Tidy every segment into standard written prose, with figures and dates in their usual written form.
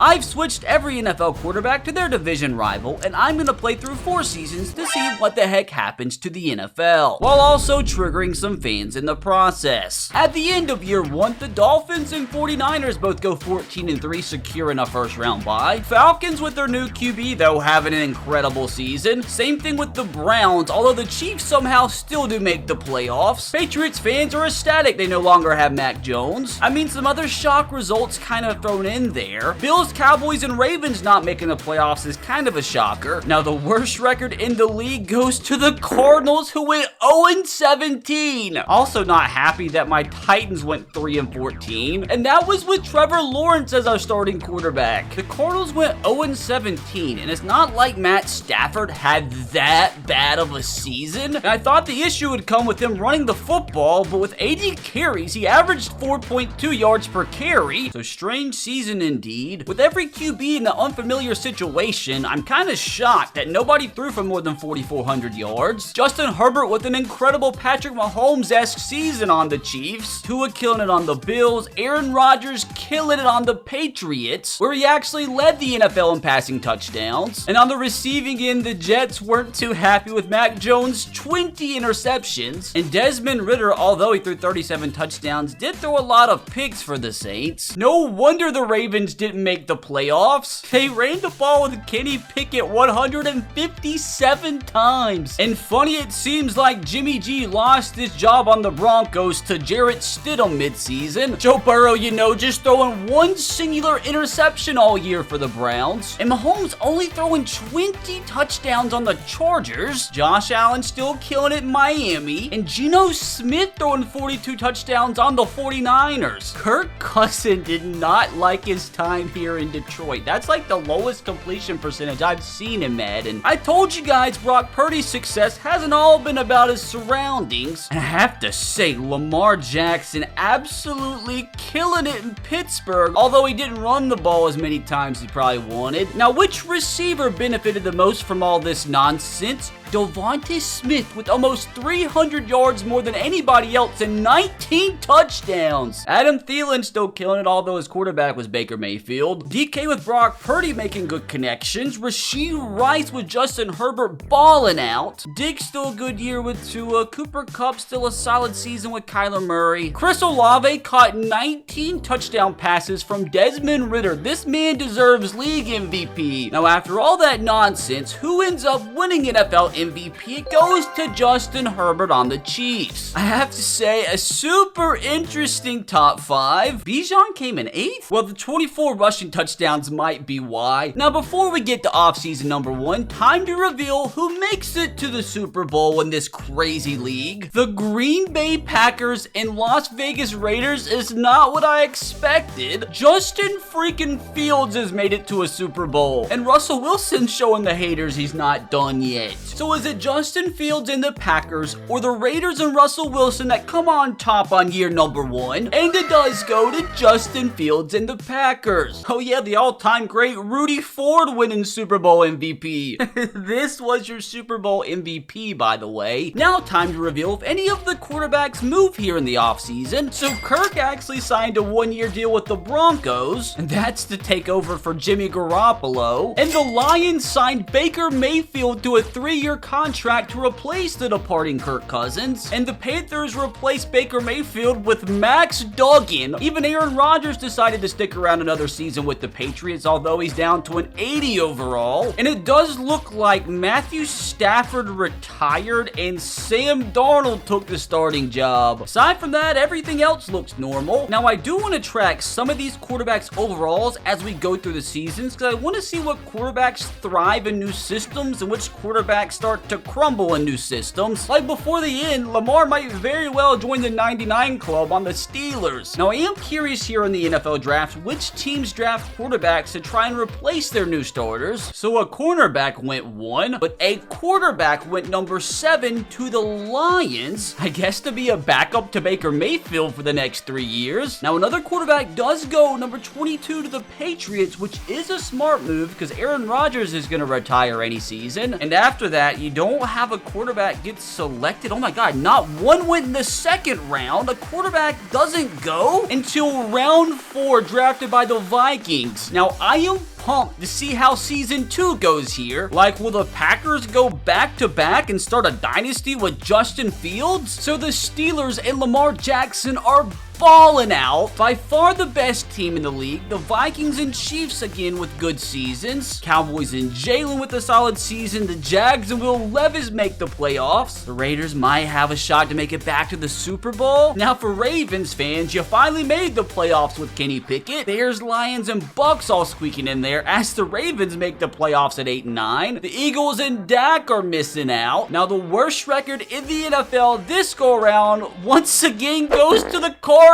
I've switched every NFL quarterback to their division rival, and I'm gonna play through 4 seasons to see what the heck happens to the NFL, while also triggering some fans in the process. At the end of year 1, the Dolphins and 49ers both go 14-3, securing a first round bye. Falcons with their new QB though having an incredible season. Same thing with the Browns, although the Chiefs somehow still do make the playoffs. Patriots fans are ecstatic they no longer have Mac Jones. I mean, some other shock results kind of thrown in there. Bills, Cowboys, and Ravens not making the playoffs is kind of a shocker. Now, the worst record in the league goes to the Cardinals, who went 0-17. Also not happy that my Titans went 3-14, and that was with Trevor Lawrence as our starting quarterback. The Cardinals went 0-17, and it's not like Matt Stafford had that bad of a season. And I thought the issue would come with him running the football, but with 80 carries, he averaged 4.2 yards per carry. So strange season indeed. With every QB in an unfamiliar situation, I'm kind of shocked that nobody threw for more than 4,400 yards. Justin Herbert with an incredible Patrick Mahomes-esque season on the Chiefs. Tua killing it on the Bills. Aaron Rodgers killing it on the Patriots, where he actually led the NFL in passing touchdowns. And on the receiving end, the Jets weren't too happy with Mac Jones' 20 interceptions. And Desmond Ridder, although he threw 37 touchdowns, did throw a lot of picks for the Saints. No wonder the Ravens didn't make the playoffs. They ran the ball with Kenny Pickett 157 times. And funny, it seems like Jimmy G lost his job on the Broncos to Jarrett Stidham midseason. Joe Burrow, just throwing one singular interception all year for the Browns. And Mahomes only throwing 20 touchdowns on the Chargers. Josh Allen still killing it in Miami. And Geno Smith throwing 42 touchdowns on the 49ers. Kirk Cousins did not like his time here in Detroit. That's like the lowest completion percentage I've seen in Madden. I told you guys Brock Purdy's success hasn't all been about his surroundings. And I have to say, Lamar Jackson absolutely killing it in Pittsburgh, although he didn't run the ball as many times as he probably wanted. Now, which receiver benefited the most from all this nonsense? Devontae Smith with almost 300 yards more than anybody else and 19 touchdowns. Adam Thielen still killing it, although his quarterback was Baker Mayfield. DK with Brock Purdy making good connections. Rashee Rice with Justin Herbert balling out. Diggs still a good year with Tua. Cooper Kupp still a solid season with Kyler Murray. Chris Olave caught 19 touchdown passes from Desmond Ridder. This man deserves league MVP. Now, after all that nonsense, who ends up winning NFL MVP? It goes to Justin Herbert on the Chiefs. I have to say, a super interesting top 5. Bijan came in 8th? Well, the 24 rushing touchdowns might be why. Now, before we get to offseason number 1, time to reveal who makes it to the Super Bowl in this crazy league. The Green Bay Packers and Las Vegas Raiders is not what I expected. Justin freaking Fields has made it to a Super Bowl, and Russell Wilson showing the haters he's not done yet. So is it Justin Fields and the Packers, or the Raiders and Russell Wilson that come on top on year number 1? And it does go to Justin Fields and the Packers. Oh yeah, the all-time great Rudy Ford winning Super Bowl MVP. This was your Super Bowl MVP, by the way. Now time to reveal if any of the quarterbacks move here in the offseason. So Kirk actually signed a 1-year deal with the Broncos, and that's to take over for Jimmy Garoppolo. And the Lions signed Baker Mayfield to a 3-year contract to replace the departing Kirk Cousins. And the Panthers replaced Baker Mayfield with Max Duggan. Even Aaron Rodgers decided to stick around another season with the Patriots, although he's down to an 80 overall. And it does look like Matthew Stafford retired and Sam Darnold took the starting job. Aside from that, everything else looks normal. Now, I do want to track some of these quarterbacks' overalls as we go through the seasons, because I want to see what quarterbacks thrive in new systems and which quarterbacks start to crumble in new systems. Like before the end, Lamar might very well join the 99 club on the Steelers. Now, I am curious here in the NFL draft which teams draft quarterbacks to try and replace their new starters. So a cornerback went 1, but a quarterback went number 7 to the Lions, I guess to be a backup to Baker Mayfield for the next 3 years. Now, another quarterback does go number 22 to the Patriots, which is a smart move because Aaron Rodgers is going to retire any season. And after that, you don't have a quarterback get selected. Oh my God, not one went in the second round. A quarterback doesn't go until round 4, drafted by the Vikings. Now, I am pumped to see how season 2 goes here. Like, will the Packers go back-to-back and start a dynasty with Justin Fields? So the Steelers and Lamar Jackson are balling out. By far the best team in the league. The Vikings and Chiefs again with good seasons. Cowboys and Jalen with a solid season. The Jags and Will Levis make the playoffs. The Raiders might have a shot to make it back to the Super Bowl. Now for Ravens fans, you finally made the playoffs with Kenny Pickett. Bears, Lions, and Bucks all squeaking in there as the Ravens make the playoffs at 8-9. The Eagles and Dak are missing out. Now the worst record in the NFL this go around once again goes to the Cardinals.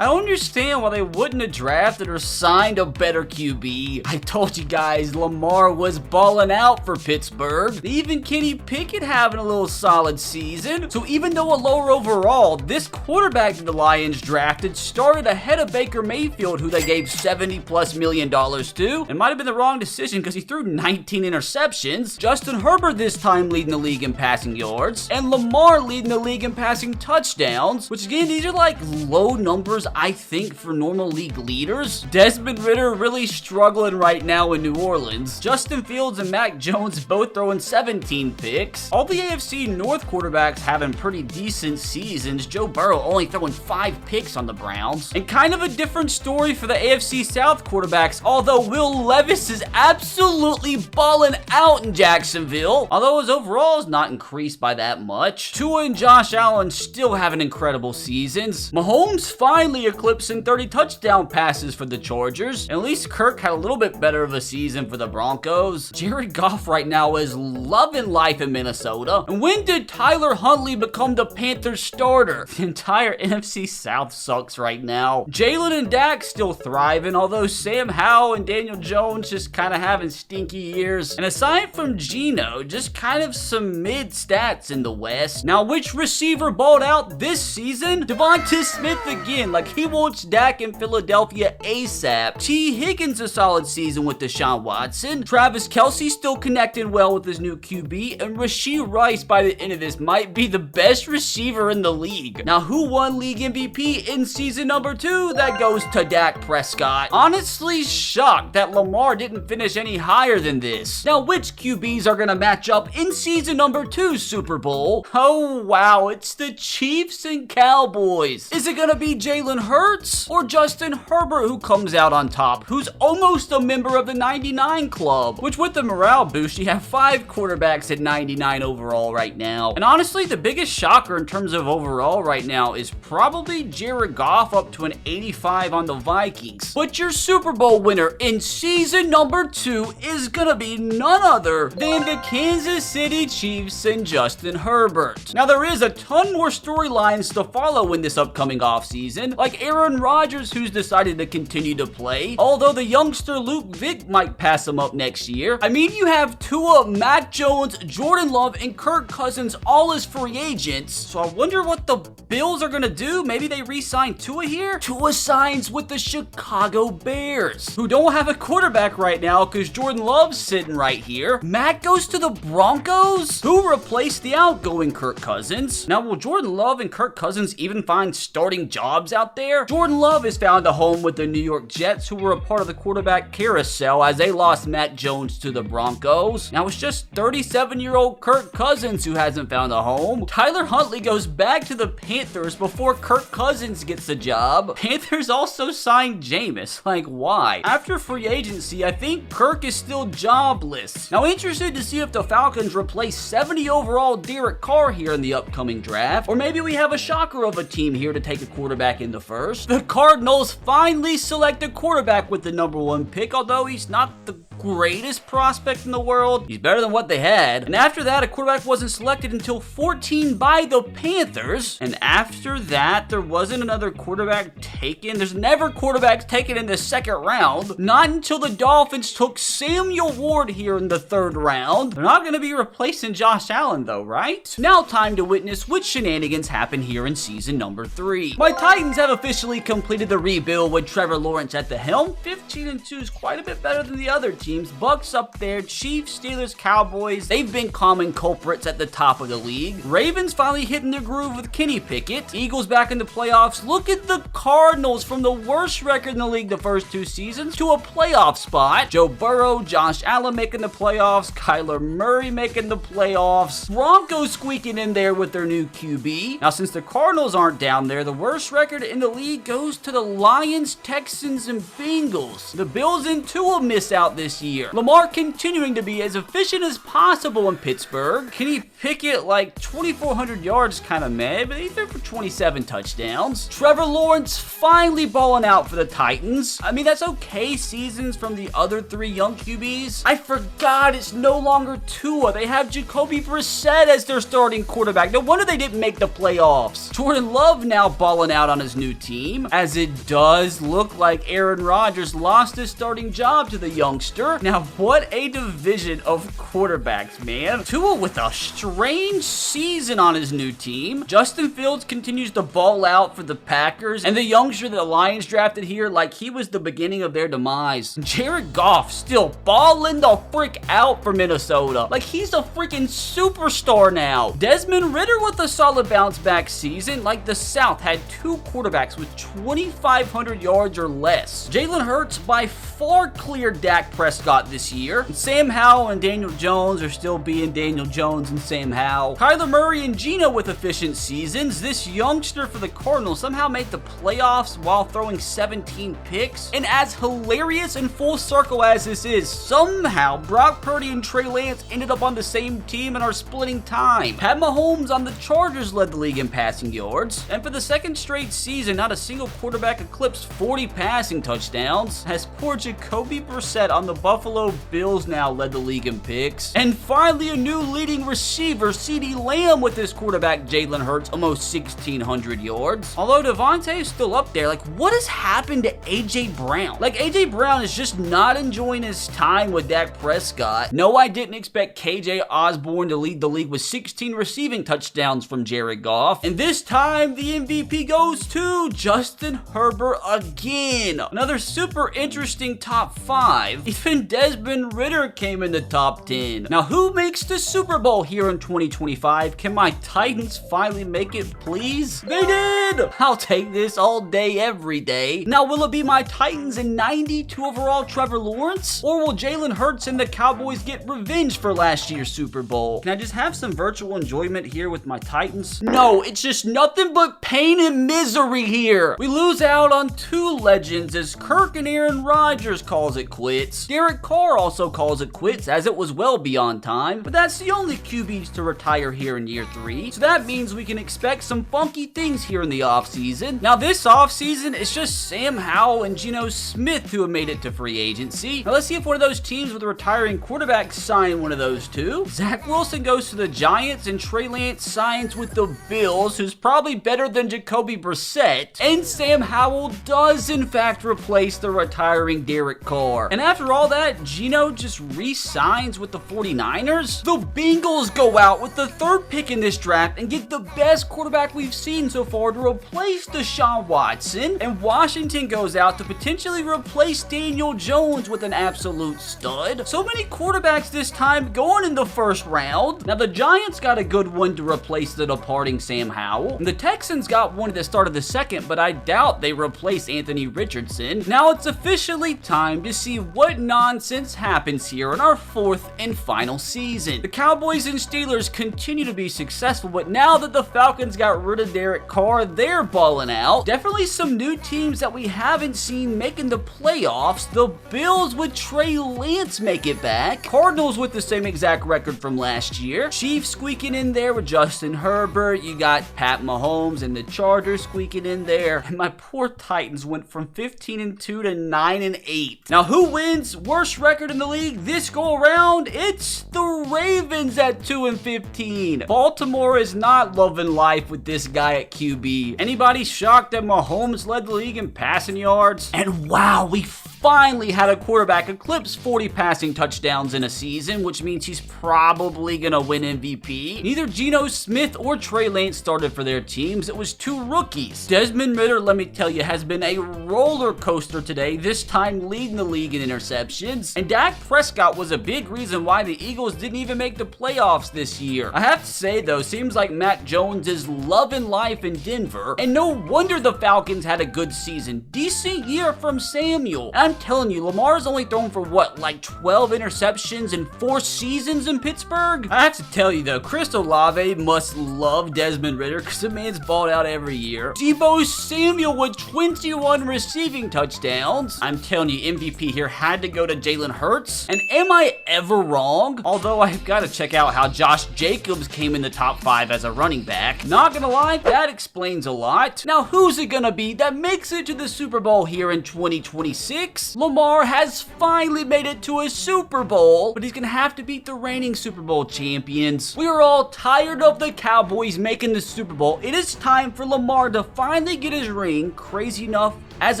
I don't understand why they wouldn't have drafted or signed a better QB. I told you guys, Lamar was balling out for Pittsburgh. Even Kenny Pickett having a little solid season. So even though a lower overall, this quarterback that the Lions drafted started ahead of Baker Mayfield, who they gave $70+ million to. It might have been the wrong decision because he threw 19 interceptions. Justin Herbert this time leading the league in passing yards. And Lamar leading the league in passing touchdowns. Which again, these are like low numbers, I think, for normal league leaders. Desmond Ridder really struggling right now in New Orleans. Justin Fields and Mac Jones both throwing 17 picks. All the AFC North quarterbacks having pretty decent seasons. Joe Burrow only throwing 5 picks on the Browns. And kind of a different story for the AFC South quarterbacks, although Will Levis is absolutely balling out in Jacksonville, although his overall is not increased by that much. Tua and Josh Allen still having incredible seasons. Mahomes finally eclipsing 30 touchdown passes for the Chargers. At least Kirk had a little bit better of a season for the Broncos. Jared Goff right now is loving life in Minnesota. And when did Tyler Huntley become the Panthers starter? The entire NFC South sucks right now. Jalen and Dak still thriving, although Sam Howell and Daniel Jones just kind of having stinky years. And aside from Geno, just kind of some mid stats in the West. Now, which receiver balled out this season? Devonta Smith again, like he wants Dak in Philadelphia ASAP. T. Higgins a solid season with Deshaun Watson. Travis Kelce still connecting well with his new QB. And Rashee Rice by the end of this might be the best receiver in the league. Now, who won league MVP in season number 2? That goes to Dak Prescott. Honestly shocked that Lamar didn't finish any higher than this. Now, which QBs are going to match up in season number 2 Super Bowl? Oh, wow, it's the Chiefs and Cowboys. Is it going to be Jalen Hurts or Justin Herbert who comes out on top, who's almost a member of the 99 club? Which with the morale boost, you have 5 quarterbacks at 99 overall right now. And honestly, the biggest shocker in terms of overall right now is probably Jared Goff up to an 85 on the Vikings. But your Super Bowl winner in season number 2 is gonna be none other than the Kansas City Chiefs and Justin Herbert. Now, there is a ton more storylines to follow in this upcoming offseason, like Aaron Rodgers, who's decided to continue to play, although the youngster Luke Vick might pass him up next year. I mean, you have Tua, Mac Jones, Jordan Love, and Kirk Cousins all as free agents, so I wonder what the Bills are gonna do. Maybe they re-sign Tua here? Tua signs with the Chicago Bears, who don't have a quarterback right now because Jordan Love's sitting right here. Mac goes to the Broncos, who replaced the outgoing Kirk Cousins. Now, will Jordan Love and Kirk Cousins even find starting jobs out there? Jordan Love has found a home with the New York Jets, who were a part of the quarterback carousel as they lost Matt Jones to the Broncos. Now, it's just 37-year-old Kirk Cousins who hasn't found a home. Tyler Huntley goes back to the Panthers before Kirk Cousins gets a job. Panthers also signed Jameis. Like, why? After free agency, I think Kirk is still jobless. Now, interested to see if the Falcons replace 70 overall Derek Carr here in the upcoming draft, or maybe we have a shocker of a team here to take a quarterback in the first. The Cardinals finally select a quarterback with the number 1 pick, although he's not the greatest prospect in the world. He's better than what they had. And after that, a quarterback wasn't selected until 14 by the Panthers. And after that, there wasn't another quarterback taken. There's never quarterbacks taken in the second round. Not until the Dolphins took Samuel Ward here in the 3rd round. They're not going to be replacing Josh Allen though, right? Now time to witness which shenanigans happen here in season number 3. My Titans have officially completed the rebuild with Trevor Lawrence at the helm. 15-2 is quite a bit better than the other teams. Bucks up there, Chiefs, Steelers, Cowboys. They've been common culprits at the top of the league. Ravens finally hitting their groove with Kenny Pickett. Eagles back in the playoffs. Look at the Cardinals from the worst record in the league the first 2 seasons to a playoff spot. Joe Burrow, Josh Allen making the playoffs. Kyler Murray making the playoffs. Broncos squeaking in there with their new QB. Now, since the Cardinals aren't down there, the worst record in the league goes to the Lions, Texans, and Bengals. The Bills and Tua miss out this year. Lamar continuing to be as efficient as possible in Pittsburgh. Kenny Pickett, like 2,400 yards, kind of meh, but he threw for 27 touchdowns. Trevor Lawrence finally balling out for the Titans. I mean, that's okay seasons from the other 3 young QBs. I forgot it's no longer Tua. They have Jacoby Brissett as their starting quarterback. No wonder they didn't make the playoffs. Jordan Love now balling out on his new team, as it does look like Aaron Rodgers lost his starting job to the youngster. Now, what a division of quarterbacks, man. Tua with a strange season on his new team. Justin Fields continues to ball out for the Packers, and the youngster the Lions drafted here, like he was the beginning of their demise. Jared Goff still balling the frick out for Minnesota. Like he's a freaking superstar now. Desmond Ridder with a solid bounce back season. Like the South had 2 quarterbacks with 2,500 yards or less. Jalen Hurts by far cleared Dak Prescott this year. And Sam Howell and Daniel Jones are still being Daniel Jones and Sam Howell. Kyler Murray and Geno with efficient seasons. This youngster for the Cardinals somehow made the playoffs while throwing 17 picks. And as hilarious and full circle as this is, somehow Brock Purdy and Trey Lance ended up on the same team and are splitting time. Pat Mahomes on the Chargers led the league in passing yards. And for the second straight season, not a single quarterback eclipsed 40 passing touchdowns, as poor Jacoby Brissett on the Buffalo Bills now led the league in picks. And finally, a new leading receiver, CeeDee Lamb, with his quarterback Jalen Hurts, almost 1,600 yards. Although Devontae is still up there, like what has happened to AJ Brown? Like AJ Brown is just not enjoying his time with Dak Prescott. No, I didn't expect KJ Osborne to lead the league with 16 receiving touchdowns from Jared Goff. And this time, the MVP goes to Justin Herbert again. Another super interesting top 5. Even Desmond Ridder came in the top 10. Now, who makes the Super Bowl here in 2025? Can my Titans finally make it, please? They did! I'll take this all day, every day. Now, will it be my Titans and 92 overall Trevor Lawrence? Or will Jalen Hurts and the Cowboys get revenge for last year's Super Bowl? Can I just have some virtual enjoyment here with my Titans? No, it's just nothing but pain and misery here. We lose out on 2 legends as Kirk and Aaron Rodgers calls it quits. Derek Carr also calls it quits, as it was well beyond time, but that's the only QBs to retire here in year 3. So that means we can expect some funky things here in the offseason. Now this offseason, it's just Sam Howell and Geno Smith who have made it to free agency. Now let's see if one of those teams with a retiring quarterback sign one of those 2. Zach Wilson goes to the Giants and Trey Lance signs with the Bills, who's probably better than Jacoby Brissett. And Sam Howell does in fact replace the retiring Derek Carr. And after all that, Geno just re-signs with the 49ers. The Bengals go out with the 3rd pick in this draft and get the best quarterback we've seen so far to replace Deshaun Watson. And Washington goes out to potentially replace Daniel Jones with an absolute stud. So many quarterbacks this time going in the 1st round. Now the Giants got a good one to replace the departing Sam Howell. And the Texans got one at the start of the 2nd, but I doubt they replace Anthony Richardson. Now it's officially time to see what nonsense happens here in our 4th and final season. The Cowboys and Steelers continue to be successful, but now that the Falcons got rid of Derek Carr, they're balling out. Definitely some new teams that we haven't seen making the playoffs. The Bills with Trey Lance make it back. Cardinals with the same exact record from last year. Chiefs squeaking in there with Justin Herbert. You got Pat Mahomes and the Chargers squeaking in there. And my poor Titans went from 15-2 to 9-8. Now who wins? Worst record in the league this go around? It's the Ravens at 2-15. Baltimore is not loving life with this guy at QB. Anybody shocked that Mahomes led the league in passing yards? And wow, we finally had a quarterback eclipse 40 passing touchdowns in a season, which means he's probably gonna win MVP. Neither Geno Smith or Trey Lance started for their teams. It was two rookies. Desmond Ridder, let me tell you, has been a roller coaster today, this time leading the league in interceptions. And Dak Prescott was a big reason why the Eagles didn't even make the playoffs this year. I have to say though, seems like Mac Jones is loving life in Denver, and no wonder the Falcons had a good season. Decent year from Samuel. And I'm telling you, Lamar's only thrown for what, like 12 interceptions in 4 seasons in Pittsburgh? I have to tell you though, Chris Olave must love Desmond Ridder because the man's balled out every year. Deebo Samuel with 21 receiving touchdowns. I'm telling you, MVP here had to go to Jalen Hurts. And am I ever wrong? Although I've got to check out how Josh Jacobs came in the top 5 as a running back. Not gonna lie, that explains a lot. Now, who's it gonna be that makes it to the Super Bowl here in 2026? Lamar has finally made it to a Super Bowl, but he's gonna have to beat the reigning Super Bowl champions. We are all tired of the Cowboys making the Super Bowl. It is time for Lamar to finally get his ring, crazy enough as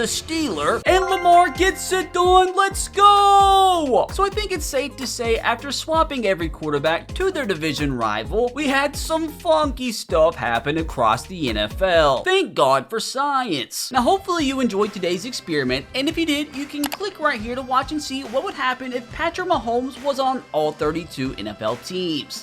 a Steeler, and Lamar gets it done. Let's go! So I think it's safe to say, after swapping every quarterback to their division rival, we had some funky stuff happen across the NFL. Thank God for science. Now hopefully you enjoyed today's experiment, and if you did, you can click right here to watch and see what would happen if Patrick Mahomes was on all 32 NFL teams.